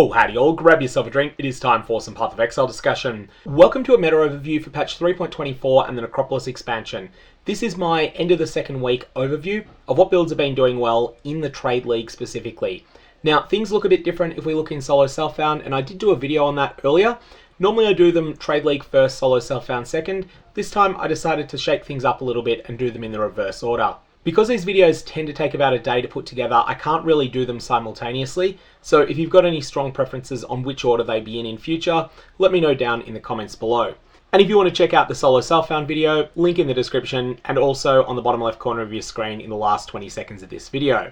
Oh, howdy all, grab yourself a drink, it is time for some PathOfExile discussion. Welcome to a meta overview for patch 3.24 and the Necropolis expansion. This is my end of the second week overview of what builds have been doing well in the trade league specifically. Now, things look a bit different if we look in solo self-found, and I did do a video on that earlier. Normally I do them trade league first, solo self-found second. This time I decided to shake things up a little bit and do them in the reverse order. Because these videos tend to take about a day to put together, I can't really do them simultaneously, so if you've got any strong preferences on which order they be in future, let me know down in the comments below. And if you want to check out the solo self-found video, link in the description and also on the bottom left corner of your screen in the last 20 seconds of this video.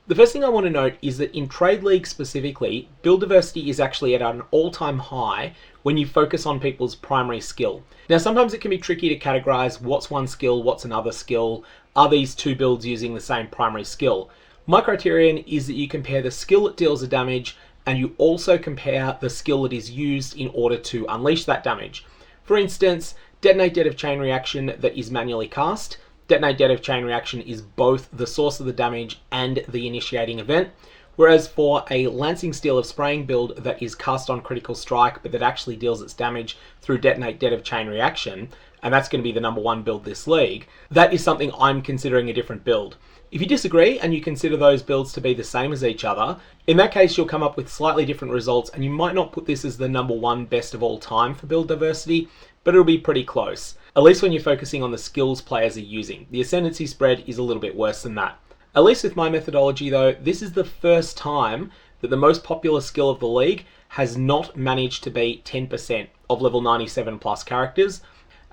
The first thing I want to note is that in trade league specifically, build diversity is actually at an all-time high when you focus on people's primary skill. Now sometimes it can be tricky to categorize what's one skill, what's another skill. Are these two builds using the same primary skill? My criterion is that you compare the skill that deals the damage and you also compare the skill that is used in order to unleash that damage. For instance, Detonate Dead of Chain Reaction that is manually cast. Detonate Dead of Chain Reaction is both the source of the damage and the initiating event. Whereas for a Lancing Steel of Spraying build that is cast on critical strike but that actually deals its damage through Detonate Dead of Chain Reaction, and that's going to be the #1 build this league, that is something I'm considering a different build. If you disagree and you consider those builds to be the same as each other, in that case you'll come up with slightly different results and you might not put this as the #1 best of all time for build diversity, but it'll be pretty close. At least when you're focusing on the skills players are using. The Ascendancy spread is a little bit worse than that. At least with my methodology though, this is the first time that the most popular skill of the league has not managed to beat 10% of level 97 plus characters.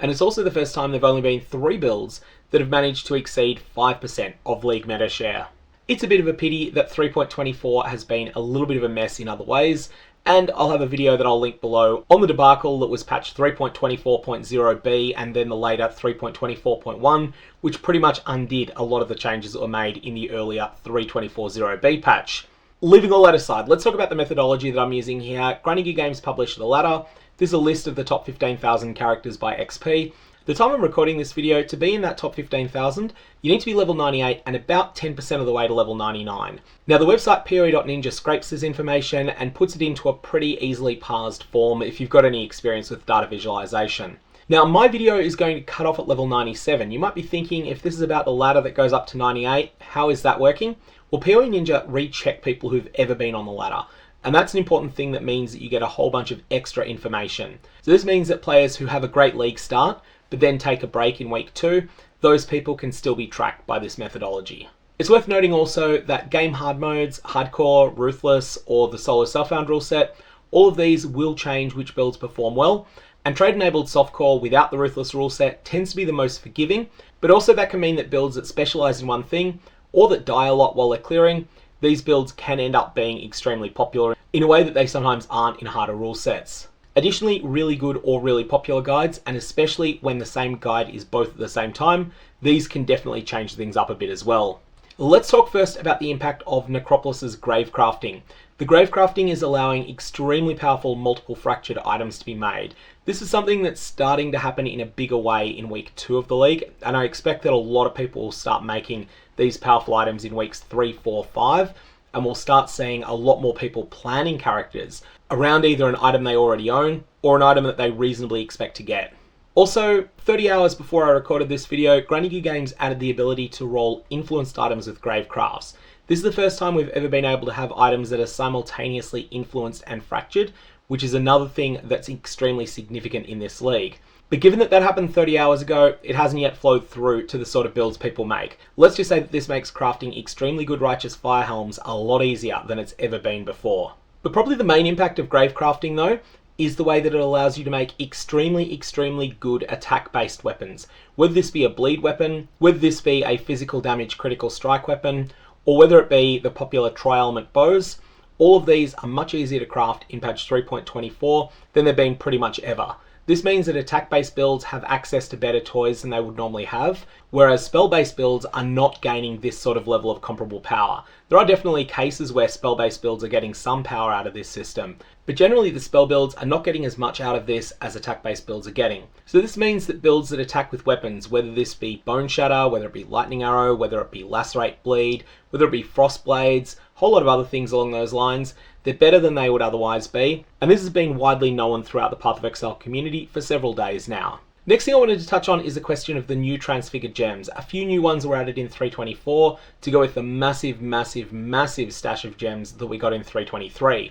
And it's also the first time there have only been 3 builds that have managed to exceed 5% of league meta share. It's a bit of a pity that 3.24 has been a little bit of a mess in other ways, and I'll have a video that I'll link below on the debacle that was patch 3.24.0b and then the later 3.24.1, which pretty much undid a lot of the changes that were made in the earlier 3.24.0b patch. Leaving all that aside, let's talk about the methodology that I'm using here. Grinding Gear Games published the ladder. This is a list of the top 15,000 characters by XP. The time I'm recording this video, to be in that top 15,000, you need to be level 98 and about 10% of the way to level 99. Now the website POE.ninja scrapes this information and puts it into a pretty easily parsed form if you've got any experience with data visualization. Now my video is going to cut off at level 97. You might be thinking, if this is about the ladder that goes up to 98, how is that working? Well, POE Ninja recheck people who've ever been on the ladder. And that's an important thing that means that you get a whole bunch of extra information. So this means that players who have a great league start, but then take a break in week 2, those people can still be tracked by this methodology. It's worth noting also that game hard modes, hardcore, ruthless, or the solo self-found rule set, all of these will change which builds perform well, and trade-enabled softcore without the ruthless rule set tends to be the most forgiving, but also that can mean that builds that specialize in one thing, or that die a lot while they're clearing, these builds can end up being extremely popular in a way that they sometimes aren't in harder rule sets. Additionally, really good or really popular guides, and especially when the same guide is both at the same time, these can definitely change things up a bit as well. Let's talk first about the impact of Necropolis's grave crafting. The grave crafting is allowing extremely powerful multiple fractured items to be made. This is something that's starting to happen in a bigger way in week 2 of the league, and I expect that a lot of people will start making these powerful items in weeks 3, 4, 5, and we'll start seeing a lot more people planning characters around either an item they already own or an item that they reasonably expect to get. Also, 30 hours before I recorded this video, Grinding Gear Games added the ability to roll influenced items with grave crafts. This is the first time we've ever been able to have items that are simultaneously influenced and fractured, which is another thing that's extremely significant in this league. But given that that happened 30 hours ago, it hasn't yet flowed through to the sort of builds people make. Let's just say that this makes crafting extremely good Righteous Fire Helms a lot easier than it's ever been before. But probably the main impact of grave crafting though, is the way that it allows you to make extremely good attack-based weapons. Whether this be a bleed weapon, whether this be a physical damage critical strike weapon, or whether it be the popular tri-element bows, all of these are much easier to craft in patch 3.24 than they've been pretty much ever. This means that attack-based builds have access to better toys than they would normally have, whereas spell-based builds are not gaining this sort of level of comparable power. There are definitely cases where spell-based builds are getting some power out of this system, but generally the spell builds are not getting as much out of this as attack-based builds are getting. So this means that builds that attack with weapons, whether this be Bone Shatter, whether it be Lightning Arrow, whether it be Lacerate Bleed, whether it be Frost Blades, a whole lot of other things along those lines, they're better than they would otherwise be, and this has been widely known throughout the PathOfExile community for several days now. Next thing I wanted to touch on is the question of the new Transfigured gems. A few new ones were added in 3.24 to go with the massive stash of gems that we got in 3.23.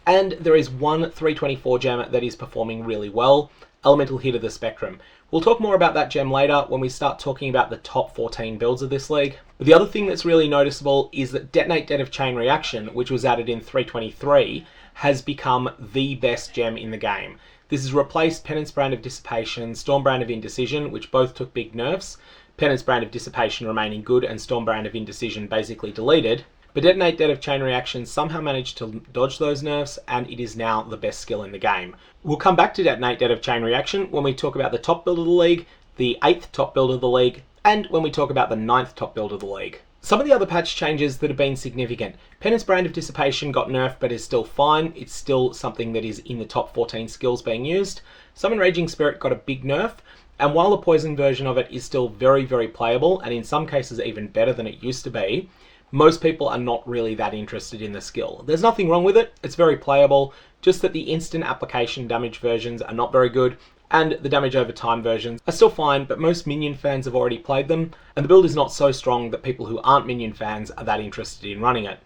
And there is one 3.24 gem that is performing really well, Elemental Hit of the Spectrum. We'll talk more about that gem later when we start talking about the top 14 builds of this league. But the other thing that's really noticeable is that Detonate Dead of Chain Reaction, which was added in 3.23, has become the best gem in the game. This has replaced Penance Brand of Dissipation, Storm Brand of Indecision, which both took big nerfs. Penance Brand of Dissipation remaining good and Storm Brand of Indecision basically deleted. But Detonate Dead of Chain Reaction somehow managed to dodge those nerfs, and it is now the best skill in the game. We'll come back to Detonate Dead of Chain Reaction when we talk about the top build of the league, the 8th top build of the league, and when we talk about the 9th top build of the league. Some of the other patch changes that have been significant. Penance Brand of Dissipation got nerfed but is still fine. It's still something that is in the top 14 skills being used. Summon Raging Spirit got a big nerf, and while the poison version of it is still very playable, and in some cases even better than it used to be, most people are not really that interested in the skill. There's nothing wrong with it, it's very playable, just that the instant application damage versions are not very good, and the damage over time versions are still fine, but most minion fans have already played them, and the build is not so strong that people who aren't minion fans are that interested in running it.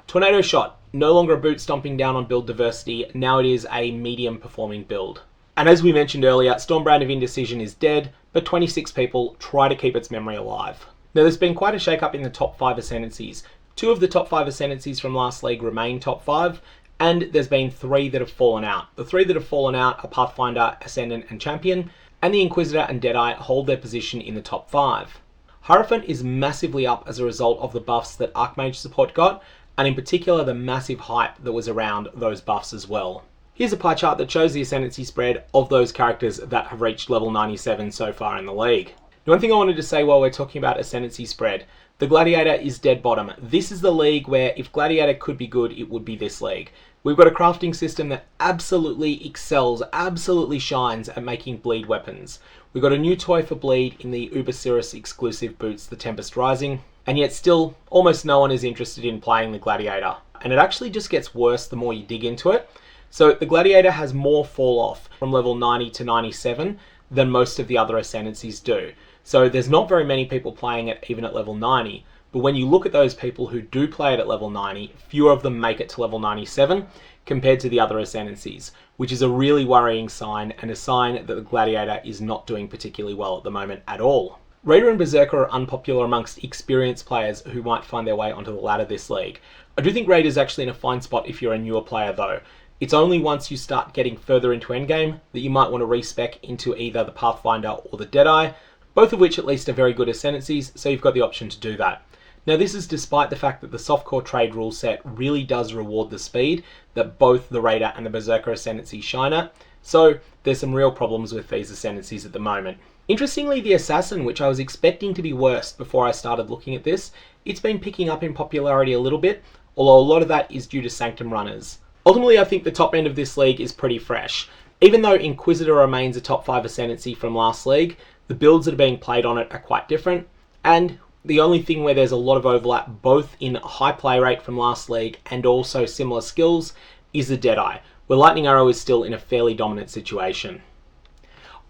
Tornado Shot, no longer a boot stomping down on build diversity, now it is a medium performing build. And as we mentioned earlier, Storm Brand of Indecision is dead, but 26 people try to keep its memory alive. Now there's been quite a shake-up in the top 5 Ascendancies. 2 of the top 5 Ascendancies from last league remain top 5, and there's been 3 that have fallen out. The 3 that have fallen out are Pathfinder, Ascendant and Champion, and the Inquisitor and Deadeye hold their position in the top 5. Hierophant is massively up as a result of the buffs that Archmage support got, and in particular the massive hype that was around those buffs as well. Here's a pie chart that shows the Ascendancy spread of those characters that have reached level 97 so far in the league. One thing I wanted to say while we're talking about Ascendancy spread, the Gladiator is dead bottom. This is the league where if Gladiator could be good, it would be this league. We've got a crafting system that absolutely excels, absolutely shines at making bleed weapons. We've got a new toy for bleed in the Uber Cirrus exclusive boots, the Tempest Rising, and yet still almost no one is interested in playing the Gladiator. And it actually just gets worse the more you dig into it. So the Gladiator has more fall off from level 90 to 97 than most of the other Ascendancies do. So there's not very many people playing it even at level 90, but when you look at those people who do play it at level 90, fewer of them make it to level 97 compared to the other Ascendancies, which is a really worrying sign and a sign that the Gladiator is not doing particularly well at the moment at all. Raider and Berserker are unpopular amongst experienced players who might find their way onto the ladder this league. I do think Raider's actually in a fine spot if you're a newer player though. It's only once you start getting further into endgame that you might want to respec into either the Pathfinder or the Deadeye, both of which at least are very good Ascendancies, so you've got the option to do that. Now this is despite the fact that the softcore trade rule set really does reward the speed that both the Raider and the Berserker Ascendancy shine at, so there's some real problems with these Ascendancies at the moment. Interestingly, the Assassin, which I was expecting to be worse before I started looking at this, it's been picking up in popularity a little bit, although a lot of that is due to Sanctum runners. Ultimately, I think the top end of this league is pretty fresh. Even though Inquisitor remains a top 5 Ascendancy from last league, the builds that are being played on it are quite different, and the only thing where there's a lot of overlap both in high play rate from last league and also similar skills is the Deadeye, where Lightning Arrow is still in a fairly dominant situation.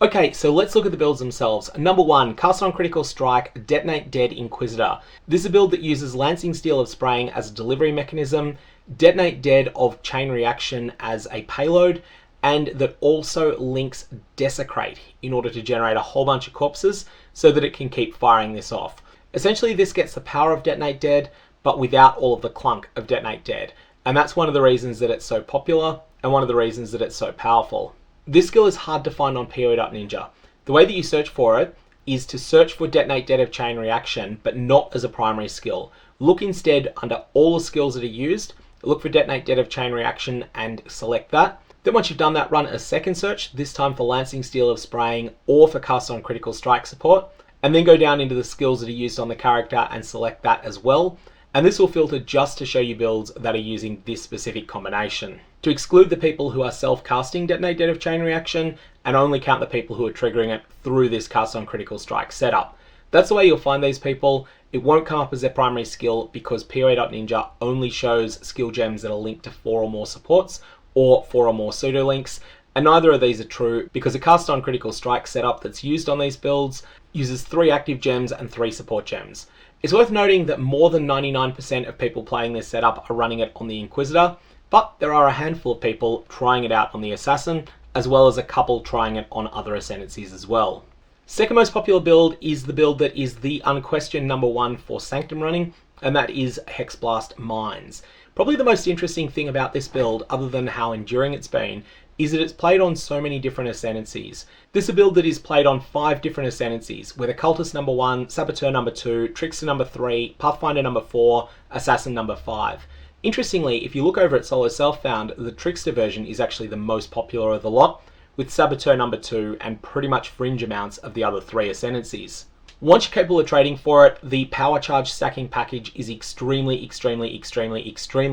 Okay, so let's look at the builds themselves. Number 1, Cast on Critical Strike, Detonate Dead Inquisitor. This is a build that uses Lancing Steel of Spraying as a delivery mechanism, Detonate Dead of Chain Reaction as a payload, and that also links Desecrate in order to generate a whole bunch of corpses so that it can keep firing this off. Essentially, this gets the power of Detonate Dead, but without all of the clunk of Detonate Dead. And that's one of the reasons that it's so popular, and one of the reasons that it's so powerful. This skill is hard to find on PoE.Ninja. The way that you search for it is to search for Detonate Dead of Chain Reaction, but not as a primary skill. Look instead under all the skills that are used, look for Detonate Dead of Chain Reaction and select that. Then once you've done that, run a second search, this time for Lancing Steel of Spraying or for Cast on Critical Strike support, and then go down into the skills that are used on the character and select that as well. And this will filter just to show you builds that are using this specific combination. To exclude the people who are self-casting Detonate Dead of Chain Reaction and only count the people who are triggering it through this Cast on Critical Strike setup. That's the way you'll find these people. It won't come up as their primary skill because PoE.Ninja only shows skill gems that are linked to 4 or more supports or 4 or more pseudo links, and neither of these are true because a cast on critical strike setup that's used on these builds uses 3 active gems and 3 support gems. It's worth noting that more than 99% of people playing this setup are running it on the Inquisitor, but there are a handful of people trying it out on the Assassin, as well as a couple trying it on other Ascendancies as well. Second most popular build is the build that is the unquestioned number 1 for Sanctum running, and that is Hexblast Mines. Probably the most interesting thing about this build, other than how enduring it's been, is that it's played on so many different Ascendancies. This is a build that is played on 5 different Ascendancies, with Occultist number 1, Saboteur number 2, Trickster number 3, Pathfinder number 4, Assassin number 5. Interestingly, if you look over at Solo Self-Found, the Trickster version is actually the most popular of the lot, with Saboteur number 2 and pretty much fringe amounts of the other 3 Ascendancies. Once you're capable of trading for it, the power charge stacking package is extremely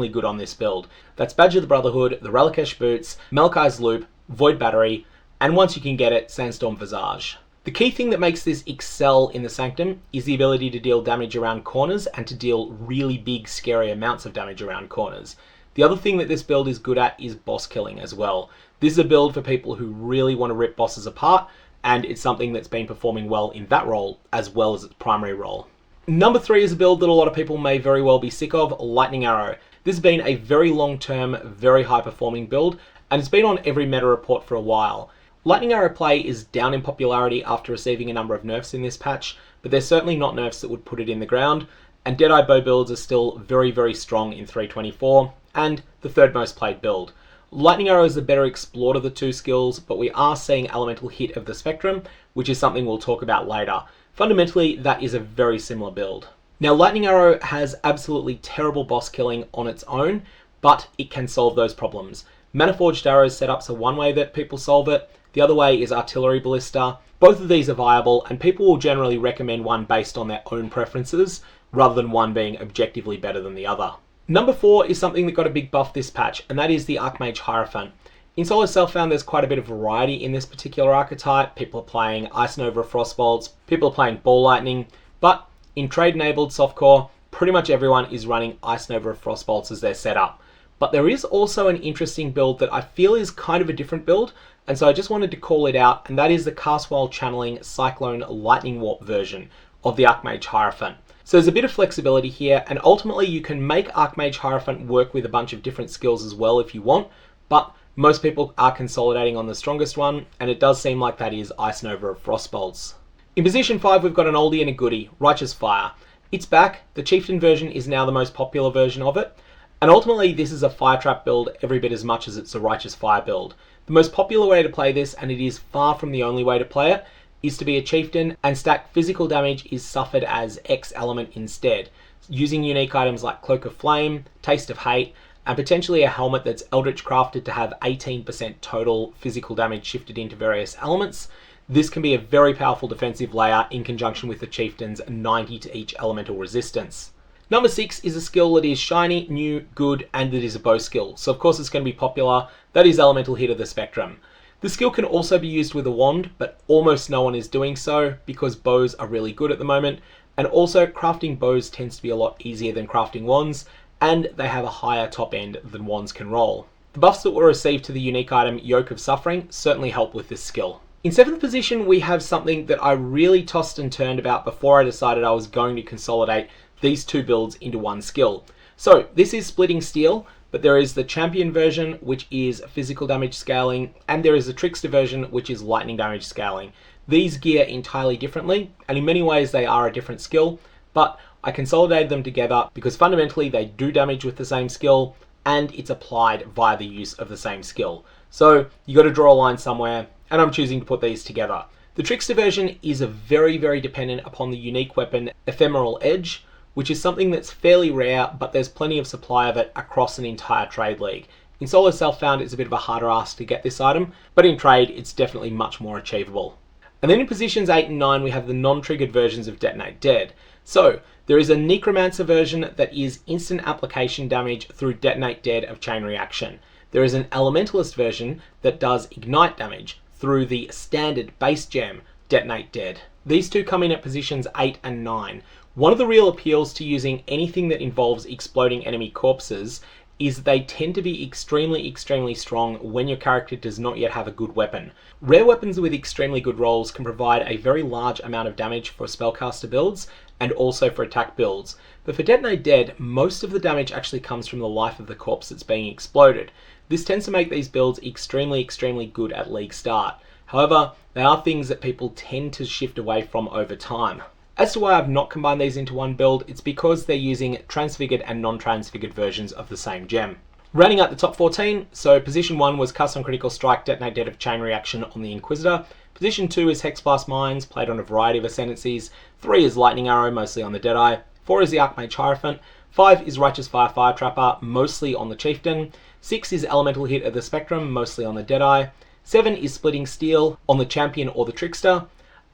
good on this build. That's Badge of the Brotherhood, the Relicash Boots, Malakai's Loop, Void Battery, and once you can get it, Sandstorm Visage. The key thing that makes this excel in the Sanctum is the ability to deal damage around corners and to deal really big, scary amounts of damage around corners. The other thing that this build is good at is boss killing as well. This is a build for people who really want to rip bosses apart, and it's something that's been performing well in that role as well as its primary role. Number 3 is a build that a lot of people may very well be sick of, Lightning Arrow. This has been a very long-term, very high-performing build, and it's been on every meta report for a while. Lightning Arrow play is down in popularity after receiving a number of nerfs in this patch, but there's certainly not nerfs that would put it in the ground, and Deadeye bow builds are still very strong in 3.24, and the 3rd most played build. Lightning Arrow is the better explored of the 2 skills, but we are seeing elemental hit of the spectrum, which is something we'll talk about later. Fundamentally, that is a very similar build. Now, Lightning Arrow has absolutely terrible boss killing on its own, but it can solve those problems. Mana-Forged Arrows setups are one way that people solve it. The other way is Artillery Ballista. Both of these are viable, and people will generally recommend one based on their own preferences, rather than one being objectively better than the other. Number 4 is something that got a big buff this patch, and that is the Archmage Hierophant. In Solo Self-Found, there's quite a bit of variety in this particular archetype. People are playing Ice Nova of Frostbolts, people are playing Ball Lightning, but in trade-enabled softcore, pretty much everyone is running Ice Nova of Frostbolts as their setup. But there is also an interesting build that I feel is kind of a different build, and so I just wanted to call it out, and that is the cast while channeling Cyclone Lightning Warp version of the Archmage Hierophant. So there's a bit of flexibility here, and ultimately you can make Archmage Hierophant work with a bunch of different skills as well if you want, but most people are consolidating on the strongest one, and it does seem like that is Ice Nova of Frostbolts. In position 5, we've got an oldie and a goodie, Righteous Fire. It's back, the Chieftain version is now the most popular version of it, and ultimately this is a fire trap build every bit as much as it's a Righteous Fire build. The most popular way to play this, and it is far from the only way to play it, is to be a Chieftain and stack physical damage is suffered as X element instead, using unique items like Cloak of Flame, Taste of Hate, and potentially a helmet that's Eldritch crafted to have 18% total physical damage shifted into various elements. This can be a very powerful defensive layer in conjunction with the Chieftain's 90 to each elemental resistance. Number 6 is a skill that is shiny, new, good, and that is a bow skill, so of course it's going to be popular. That is Elemental Hit of the Spectrum. The skill can also be used with a wand, but almost no one is doing so because bows are really good at the moment, and also crafting bows tends to be a lot easier than crafting wands, and they have a higher top end than wands can roll. The buffs that were received to the unique item Yoke of Suffering certainly help with this skill. In 7th position, we have something that I really tossed and turned about before I decided I was going to consolidate these 2 builds into one skill. So this is Splitting Steel, but there is the Champion version, which is physical damage scaling, and there is the Trickster version, which is lightning damage scaling. These gear entirely differently, and in many ways they are a different skill, but I consolidated them together because fundamentally they do damage with the same skill, and it's applied via the use of the same skill. So you got to draw a line somewhere, and I'm choosing to put these together. The Trickster version is a very dependent upon the unique weapon Ephemeral Edge, which is something that's fairly rare, but there's plenty of supply of it across an entire trade league. In Solo Self-Found, it's a bit of a harder ask to get this item, but in trade, it's definitely much more achievable. And then in positions 8 and 9, we have the non-triggered versions of Detonate Dead. So, there is a Necromancer version that is instant application damage through Detonate Dead of Chain Reaction. There is an Elementalist version that does ignite damage through the standard base gem Detonate Dead. These two come in at positions 8 and 9. One of the real appeals to using anything that involves exploding enemy corpses is that they tend to be extremely strong when your character does not yet have a good weapon. Rare weapons with extremely good rolls can provide a very large amount of damage for spellcaster builds and also for attack builds. But for Detonate Dead, most of the damage actually comes from the life of the corpse that's being exploded. This tends to make these builds extremely good at league start. However, they are things that people tend to shift away from over time. As to why I've not combined these into one build, it's because they're using transfigured and non-transfigured versions of the same gem. Rounding out the top 14, so position 1 was Custom Critical Strike, Detonate Dead of Chain Reaction on the Inquisitor. Position 2 is Hexblast Mines, played on a variety of Ascendancies. 3 is Lightning Arrow, mostly on the Deadeye. 4 is the Archmage Hierophant. 5 is Righteous Fire Trapper, mostly on the Chieftain. 6 is Elemental Hit of the Spectrum, mostly on the Deadeye. 7 is Splitting Steel on the Champion or the Trickster.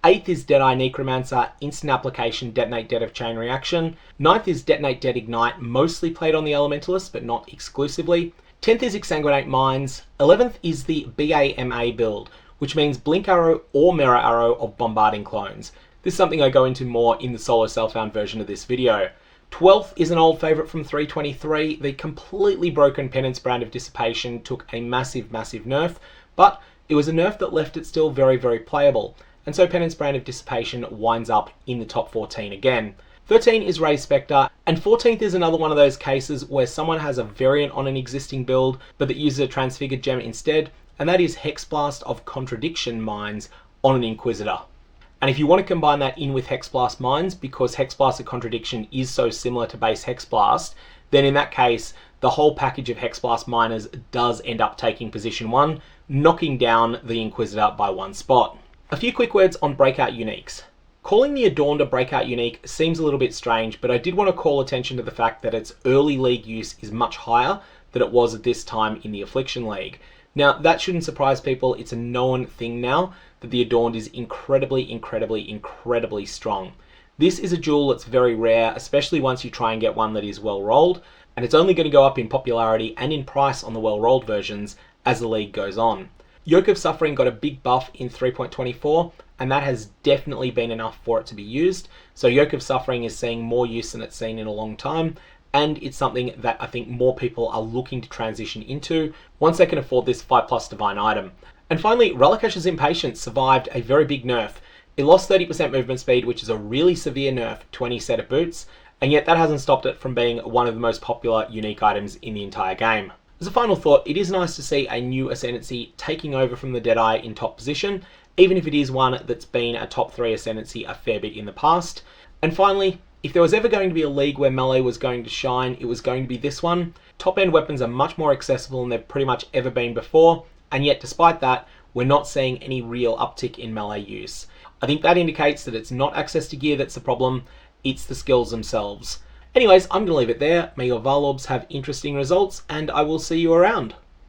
8th is Deadeye Necromancer, instant application, Detonate Dead of Chain Reaction. 9th is Detonate Dead Ignite, mostly played on the Elementalist, but not exclusively. 10th is Exsanguinate Mines. 11th is the BAMA build, which means Blink Arrow or Mirror Arrow of Bombarding Clones. This is something I go into more in the solo self-found version of this video. 12th is an old favourite from 3.23. The completely broken Penance brand of Dissipation took a massive nerf, but it was a nerf that left it still very playable. And so Penance brand of Dissipation winds up in the top 14 again. 13 is Ray Spectre, and 14th is another one of those cases where someone has a variant on an existing build, but that uses a Transfigured gem instead, and that is Hexblast of Contradiction Mines on an Inquisitor. And if you want to combine that in with Hexblast Mines, because Hexblast of Contradiction is so similar to base Hexblast, then in that case, the whole package of Hexblast Miners does end up taking position 1, knocking down the Inquisitor by 1 spot. A few quick words on Breakout uniques. Calling the Adorned a Breakout unique seems a little bit strange, but I did want to call attention to the fact that its early league use is much higher than it was at this time in the Affliction League. Now, that shouldn't surprise people. It's a known thing now that the Adorned is incredibly strong. This is a jewel that's very rare, especially once you try and get one that is well rolled, and it's only going to go up in popularity and in price on the well rolled versions as the league goes on. Yoke of Suffering got a big buff in 3.24, and that has definitely been enough for it to be used. So Yoke of Suffering is seeing more use than it's seen in a long time, and it's something that I think more people are looking to transition into once they can afford this 5+ divine item. And finally, Relicash's Impatience survived a very big nerf. It lost 30% movement speed, which is a really severe nerf to any set of boots, and yet that hasn't stopped it from being one of the most popular unique items in the entire game. As a final thought, it is nice to see a new Ascendancy taking over from the Deadeye in top position, even if it is one that's been a top 3 Ascendancy a fair bit in the past. And finally, if there was ever going to be a league where melee was going to shine, it was going to be this one. Top-end weapons are much more accessible than they've pretty much ever been before, and yet despite that, we're not seeing any real uptick in melee use. I think that indicates that it's not access to gear that's the problem, it's the skills themselves. Anyways, I'm going to leave it there. May your Varlorbs have interesting results, and I will see you around.